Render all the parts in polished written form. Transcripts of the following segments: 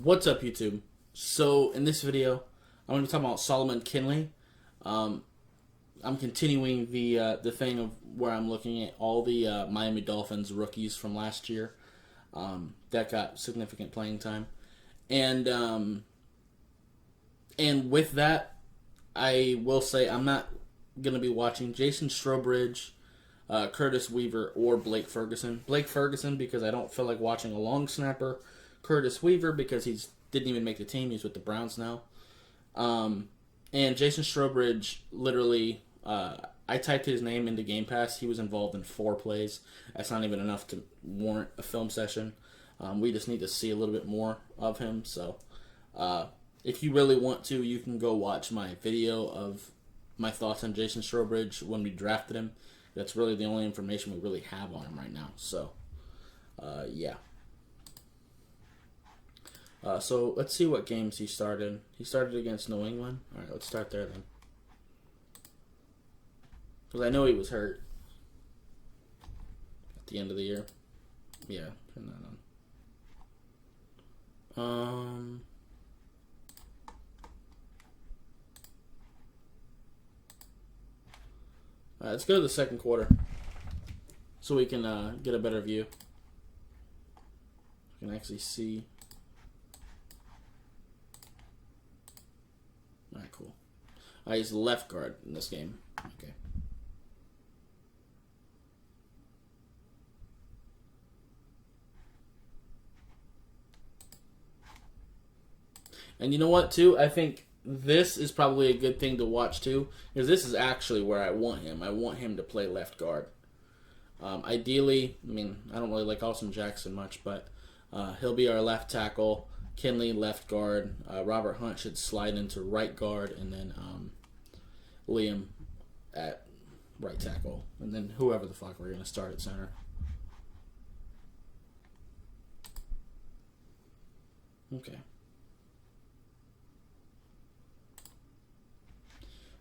What's up, YouTube? So, in this video, I'm going to be talking about Solomon Kindley. I'm continuing the thing of where I'm looking at all the Miami Dolphins rookies from last year that got significant playing time, and with that, I will say I'm not going to be watching Jason Strowbridge, Curtis Weaver, or Blake Ferguson. Blake Ferguson because I don't feel like watching a long snapper. Curtis Weaver because he didn't even make the team. He's with the Browns now. And Jason Strowbridge, literally, I typed his name into Game Pass. He was involved in 4 plays. That's not even enough to warrant a film session. We just need to see a little bit more of him. So if you really want to, you can go watch my video of my thoughts on Jason Strowbridge when we drafted him. That's really the only information we really have on him right now. So, yeah. So let's see what games he started. He started against New England. All right, let's start there then. Because I know he was hurt at the end of the year. Yeah, turn that on. All right, let's go to the second quarter so we can get a better view. We can actually see. Alright, cool. He's the left guard in this game. Okay. And you know what, too? I think this is probably a good thing to watch, too, because this is actually where I want him. I want him to play left guard. Ideally, I mean, I don't really like Austin Jackson much, but he'll be our left tackle. Kindley, left guard. Robert Hunt should slide into right guard, and then Liam at right tackle. And then whoever the fuck we're going to start at center. Okay.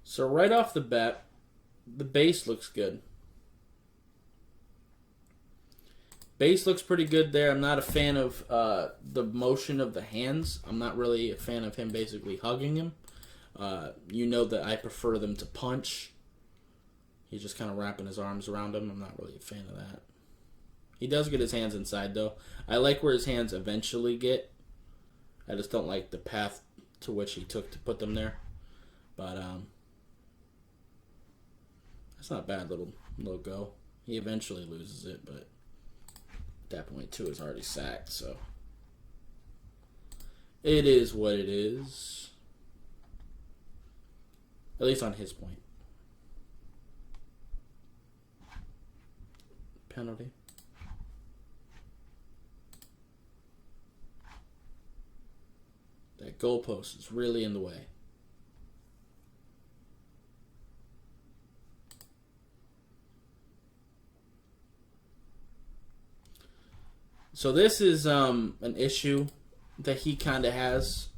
So right off the bat, the base looks good. Base looks pretty good there. I'm not a fan of the motion of the hands. I'm not really a fan of him basically hugging him. You know that I prefer them to punch. He's just kind of wrapping his arms around him. I'm not really a fan of that. He does get his hands inside, though. I like where his hands eventually get. I just don't like the path to which he took to put them there. But that's not a bad little go. He eventually loses it, but at that point, too, is already sacked, so it is what it is. At least on his point. Penalty. That goalpost is really in the way. So this is an issue that he kind of has.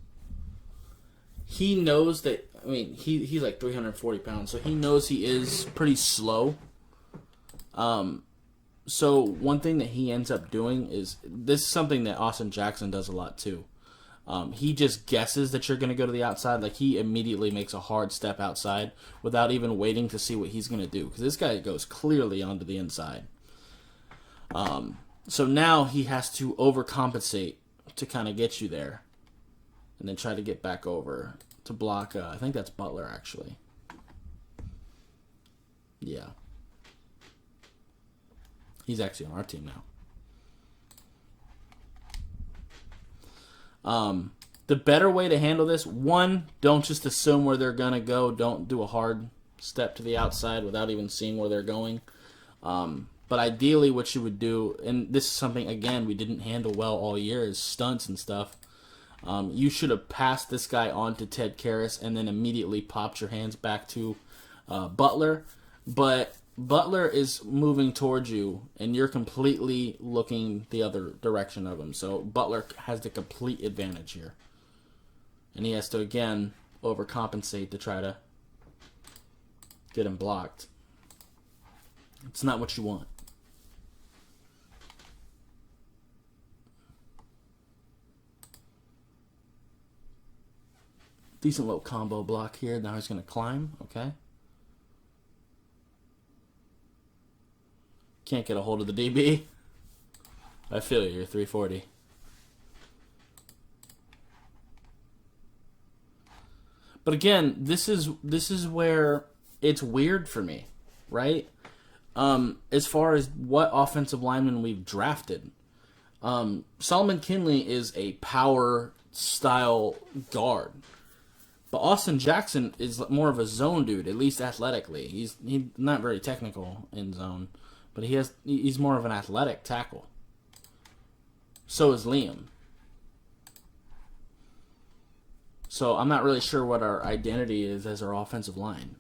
He knows that, I mean, he's like 340 pounds, so he knows he is pretty slow. So one thing that he ends up doing is, this is something that Austin Jackson does a lot too. He just guesses that you're going to go to the outside. Like, he immediately makes a hard step outside without even waiting to see what he's going to do. Because this guy goes clearly onto the inside. So now he has to overcompensate to kind of get you there. And then try to get back over to block, I think that's Butler, actually. Yeah. He's actually on our team now. The better way to handle this, one, don't just assume where they're going to go. Don't do a hard step to the outside without even seeing where they're going. But ideally what you would do, and this is something, again, we didn't handle well all year, is stunts and stuff. You should have passed this guy on to Ted Karras and then immediately popped your hands back to Butler. But Butler is moving towards you, and you're completely looking the other direction of him. So Butler has the complete advantage here. And he has to, again, overcompensate to try to get him blocked. It's not what you want. Decent little combo block here. Now he's going to climb. Okay. Can't get a hold of the DB. I feel you. You're 340. But again, this is where it's weird for me, right? As far as what offensive lineman we've drafted. Solomon Kindley is a power style guard. But Austin Jackson is more of a zone dude, at least athletically. He's not very technical in zone, but he's more of an athletic tackle. So is Liam. So I'm not really sure what our identity is as our offensive line.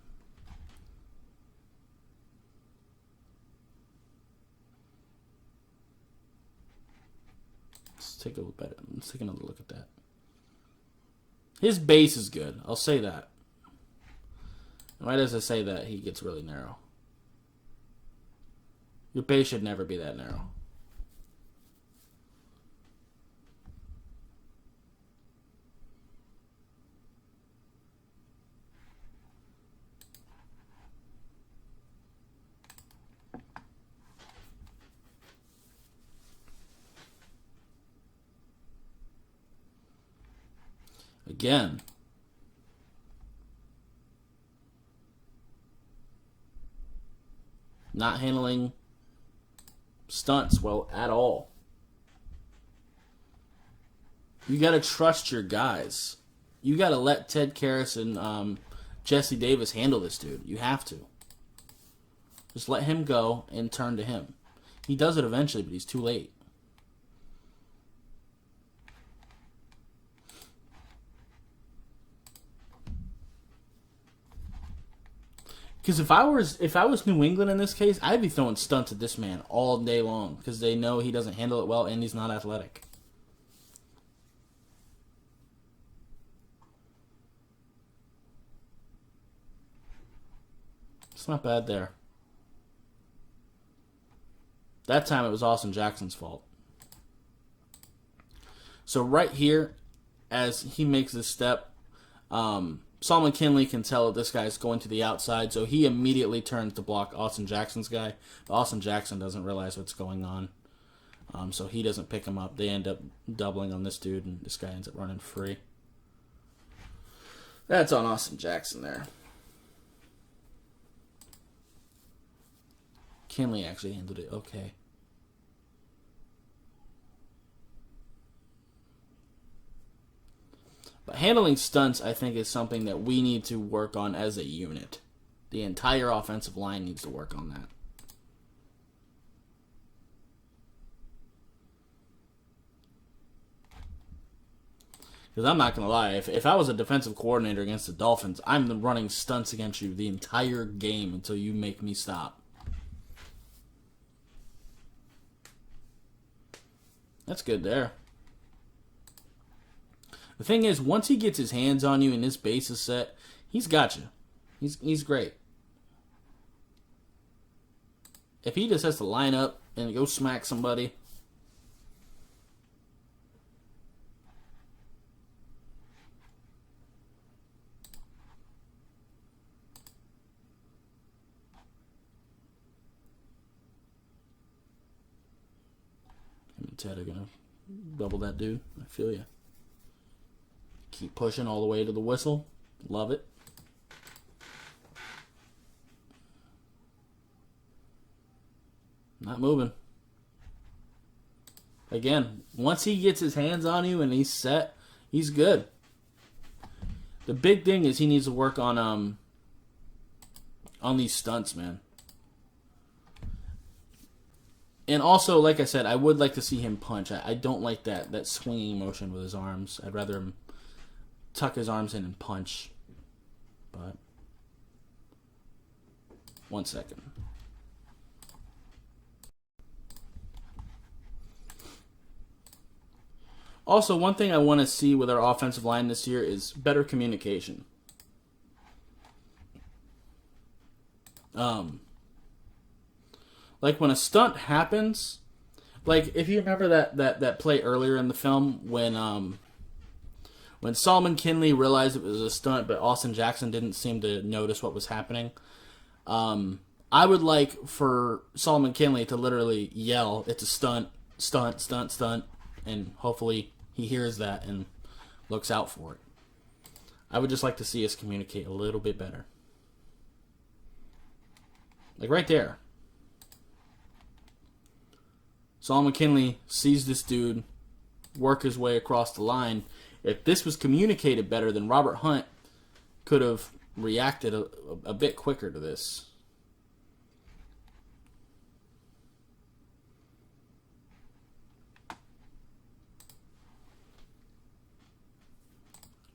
Let's take a look at it. Let's take another look at that. His base is good. I'll say that. Right as I say that, he gets really narrow. Your base should never be that narrow. Again, not handling stunts well at all. You got to trust your guys. You got to let Ted Karras and Jesse Davis handle this dude. You have to. Just let him go and turn to him. He does it eventually, but he's too late. Because if I was New England in this case, I'd be throwing stunts at this man all day long because they know he doesn't handle it well and he's not athletic. It's not bad there. That time it was Austin Jackson's fault. So right here, as he makes this step, Solomon Kindley can tell that this guy's going to the outside, so he immediately turns to block Austin Jackson's guy. But Austin Jackson doesn't realize what's going on, so he doesn't pick him up. They end up doubling on this dude, and this guy ends up running free. That's on Austin Jackson there. Kindley actually handled it okay. But handling stunts, I think, is something that we need to work on as a unit. The entire offensive line needs to work on that. Because I'm not going to lie, if I was a defensive coordinator against the Dolphins, I'm running stunts against you the entire game until you make me stop. That's good there. The thing is, once he gets his hands on you and his base is set, he's got you. He's great. If he just has to line up and go smack somebody, him and Ted are gonna double that dude. I feel you. Keep pushing all the way to the whistle. Love it. Not moving. Again, once he gets his hands on you and he's set, he's good. The big thing is he needs to work on these stunts, man. And also, like I said, I would like to see him punch. I don't like that swinging motion with his arms. I'd rather him tuck his arms in and punch. But 1 second. Also, one thing I want to see with our offensive line this year is better communication. Like when a stunt happens, like if you remember that play earlier in the film when When Solomon Kindley realized it was a stunt, but Austin Jackson didn't seem to notice what was happening, I would like for Solomon Kindley to literally yell, "It's a stunt, stunt, stunt, stunt," and hopefully he hears that and looks out for it. I would just like to see us communicate a little bit better. Like right there. Solomon Kindley sees this dude work his way across the line. If this was communicated better, then Robert Hunt could have reacted a bit quicker to this.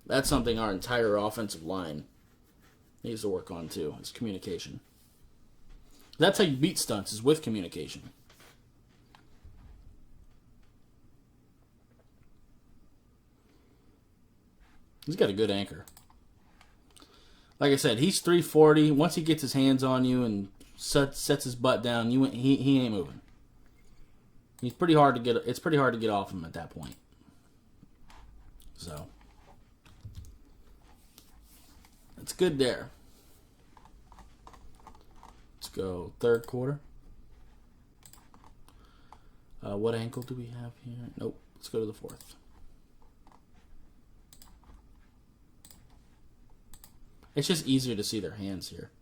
That's something our entire offensive line needs to work on too, is communication. That's how you beat stunts, is with communication. He's got a good anchor. Like I said, he's 340. Once he gets his hands on you and sets his butt down, he ain't moving. It's pretty hard to get off him at that point. So it's good there. Let's go third quarter. What ankle do we have here? Nope. Let's go to the fourth. It's just easier to see their hands here.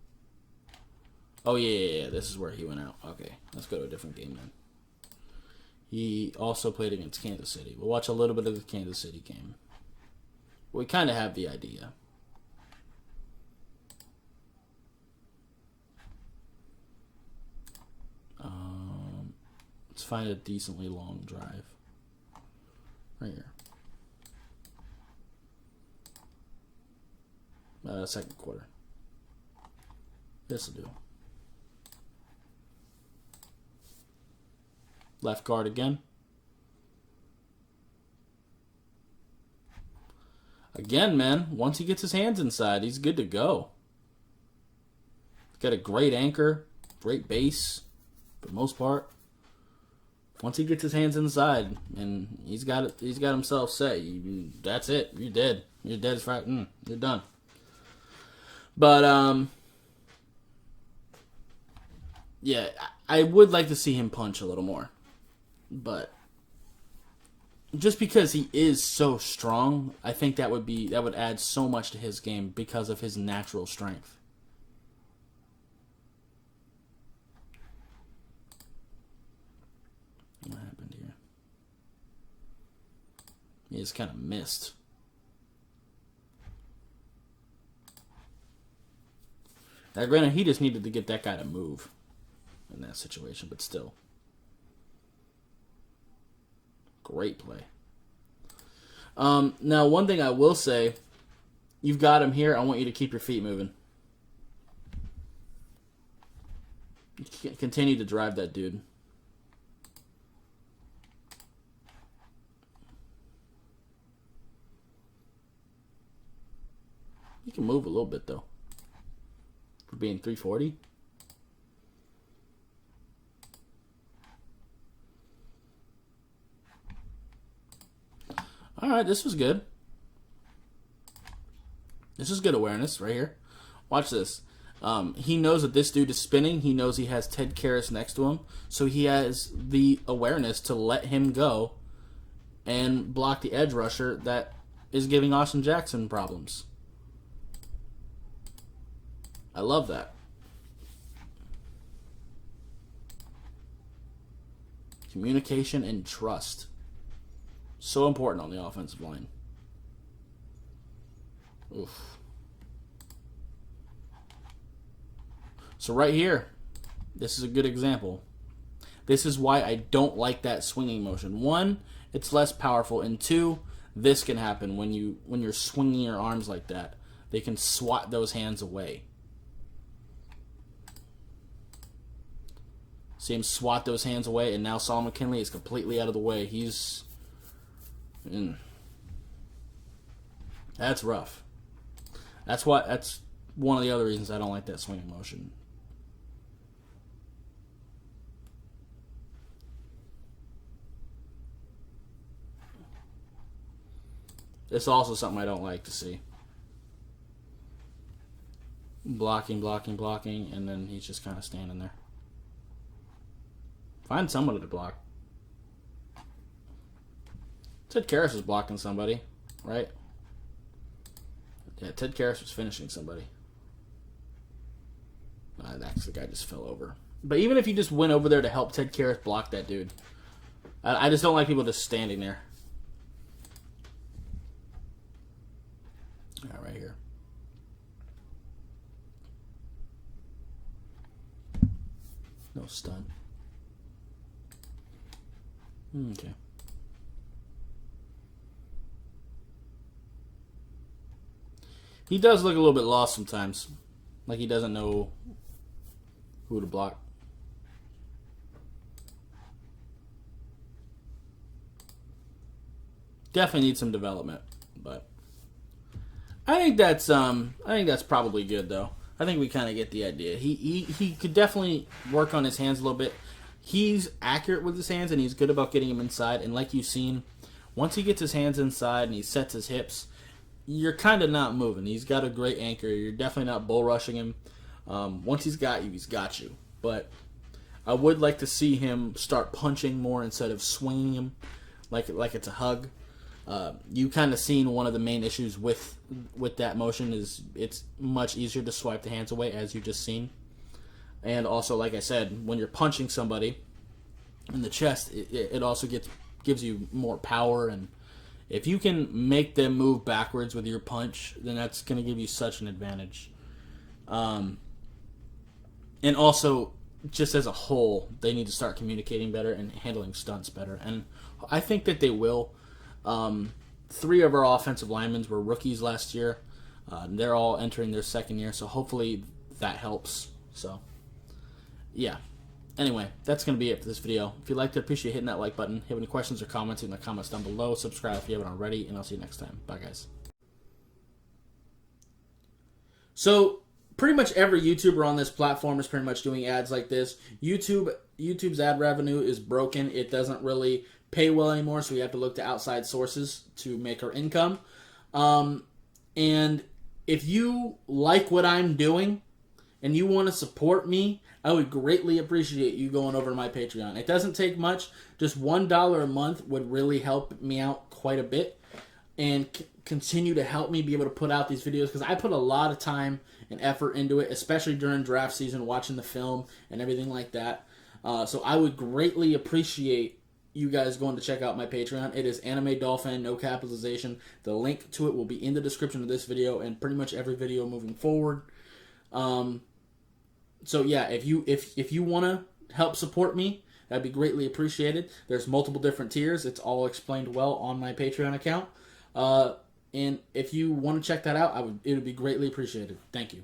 Oh, yeah. This is where he went out. Okay, let's go to a different game then. He also played against Kansas City. We'll watch a little bit of the Kansas City game. We kind of have the idea. Let's find a decently long drive. Right here. Second quarter. This will do. Left guard again. Again, man, once he gets his hands inside, he's good to go. He's got a great anchor, great base, for the most part. Once he gets his hands inside, and he's got himself set, that's it. You're dead. You're dead as far. You're done. But yeah, I would like to see him punch a little more. But just because he is so strong, I think that would add so much to his game because of his natural strength. What happened here? He just kind of missed. Now, granted, he just needed to get that guy to move in that situation, but still. Great play. Now, one thing I will say, you've got him here. I want you to keep your feet moving. Continue to drive that dude. You can move a little bit, though. For being 340. All right, this was good. This is good awareness right here. Watch this. He knows that this dude is spinning. He knows he has Ted Karras next to him. So he has the awareness to let him go and block the edge rusher that is giving Austin Jackson problems. I love that. Communication and trust. So important on the offensive line. Oof. So right here, this is a good example. This is why I don't like that swinging motion. One, it's less powerful, and two, this can happen when you're swinging your arms like that. They can swat those hands away. See him swat those hands away, and now Solomon Kindley is completely out of the way. He's... That's rough. That's one of the other reasons I don't like that swinging motion. It's also something I don't like to see. Blocking, and then he's just kind of standing there. Find somebody to block. Ted Karras was blocking somebody, right? Yeah, Ted Karras was finishing somebody. That's the guy just fell over. But even if you just went over there to help Ted Karras block that dude, I just don't like people just standing there. All right, right here. No stun. Okay. He does look a little bit lost sometimes. Like he doesn't know who to block. Definitely needs some development, but I think that's probably good though. I think we kind of get the idea. He could definitely work on his hands a little bit. He's accurate with his hands and he's good about getting them inside. And like you've seen, once he gets his hands inside and he sets his hips, you're kind of not moving. He's got a great anchor. You're definitely not bull rushing him. Once he's got you, he's got you. But I would like to see him start punching more instead of swinging him like it's a hug. You kind of seen one of the main issues with that motion is it's much easier to swipe the hands away, as you just seen. And also, like I said, when you're punching somebody in the chest, it also gives you more power. And if you can make them move backwards with your punch, then that's going to give you such an advantage. And also, just as a whole, they need to start communicating better and handling stunts better. And I think that they will. 3 of our offensive linemen were rookies last year. They're all entering their second year, so hopefully that helps. So, yeah. Anyway, that's going to be it for this video. If you liked it, appreciate hitting that like button. If you have any questions or comments in the comments down below, subscribe if you haven't already, and I'll see you next time. Bye, guys. So, pretty much every YouTuber on this platform is pretty much doing ads like this. YouTube's ad revenue is broken. It doesn't really pay well anymore, so we have to look to outside sources to make our income. And if you like what I'm doing and you want to support me, I would greatly appreciate you going over to my Patreon. It doesn't take much. Just $1 a month would really help me out quite a bit and continue to help me be able to put out these videos, because I put a lot of time and effort into it, especially during draft season, watching the film and everything like that. So I would greatly appreciate you guys going to check out my Patreon. It is Anime Dolphin, no capitalization. The link to it will be in the description of this video and pretty much every video moving forward. So yeah, if you want to help support me, that'd be greatly appreciated. There's multiple different tiers. It's all explained well on my Patreon account. And if you want to check that out, it would be greatly appreciated. Thank you.